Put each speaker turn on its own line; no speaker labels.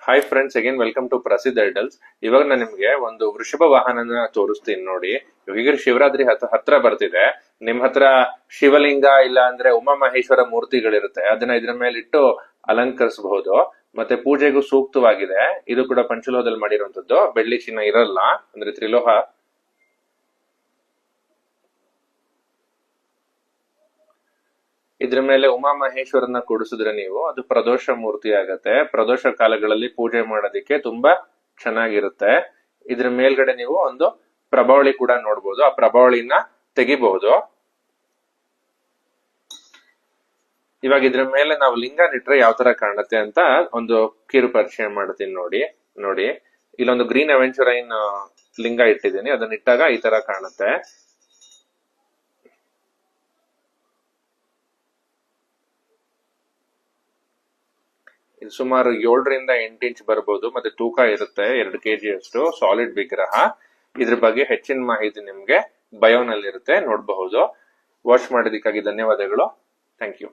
Hi friends, again welcome to ಪ್ರಸಿದ್ಧ idols. ಇವಾಗ ನಾನು ನಿಮ್ಗೆ ಒಂದು ವೃಷಭ ವಾಹನನ ತೋರಿಸ್ತೀನಿ ನೋಡಿ. ಈಗ ಶಿವರಾತ್ರಿ ಹತ್ರ ಬರ್ತಿದೆ. ನಿಮ್ ಹತ್ರ ಶಿವಲಿಂಗ ಇಲ್ಲ ಅಂದ್ರೆ ಉಮಾಮಹೇಶ್ವರ ಮೂರ್ತಿಗಳಿರುತ್ತೆ, ಅದನ್ನ ಇದ್ರ ಮೇಲೆ ಇಟ್ಟು ಅಲಂಕರಿಸಬಹುದು. ಮತ್ತೆ ಪೂಜೆಗೂ ಸೂಕ್ತವಾಗಿದೆ. ಇದು ಕೂಡ ಪಂಚಲೋಹದಲ್ಲಿ ಮಾಡಿರುವಂತದ್ದು, ಬೆಳ್ಳಿ ಚಿನ್ನ ಇರಲ್ಲ, ಅಂದ್ರೆ ತ್ರಿಲೋಹ. ಇದ್ರ ಮೇಲೆ ಉಮಾಮಹೇಶ್ವರನ ಕೂಡಿಸಿದ್ರೆ ನೀವು ಅದು ಪ್ರದೋಷ ಮೂರ್ತಿ ಆಗತ್ತೆ. ಪ್ರದೋಷ ಕಾಲಗಳಲ್ಲಿ ಪೂಜೆ ಮಾಡೋದಿಕ್ಕೆ ತುಂಬಾ ಚೆನ್ನಾಗಿರುತ್ತೆ. ಇದ್ರ ಮೇಲ್ಗಡೆ ನೀವು ಒಂದು ಪ್ರಭಾವಳಿ ಕೂಡ ನೋಡ್ಬೋದು, ಆ ಪ್ರಭಾವಳಿನ ತೆಗಿಬಹುದು. ಇವಾಗ ಇದ್ರ ಮೇಲೆ ನಾವು ಲಿಂಗ ಇಟ್ರೆ ಯಾವ ತರ ಕಾಣುತ್ತೆ ಅಂತ ಒಂದು ಕಿರು ಪರಿಚಯ ಮಾಡ್ತೀನಿ ನೋಡಿ. ಇಲ್ಲೊಂದು ಗ್ರೀನ್ ಅವೆಂಚುರೈನ್ ಲಿಂಗ ಇಟ್ಟಿದ್ದೀನಿ, ಅದನ್ನ ಇಟ್ಟಾಗ ಈ ತರ ಕಾಣುತ್ತೆ. ಇದು ಸುಮಾರು 7ರಿಂದ 8 ಇಂಚ್ ಬರ್ಬೋದು, ಮತ್ತೆ ತೂಕ ಇರುತ್ತೆ 2 kg ಅಷ್ಟು. ಸಾಲಿಡ್ ವಿಗ್ರಹ. ಇದ್ರ ಬಗ್ಗೆ ಹೆಚ್ಚಿನ ಮಾಹಿತಿ ನಿಮ್ಗೆ ಬಯೋನಲ್ಲಿ ಇರುತ್ತೆ, ನೋಡಬಹುದು. ವಾಚ್ ಮಾಡೋದಕ್ಕಾಗಿ ಧನ್ಯವಾದಗಳು. Thank you.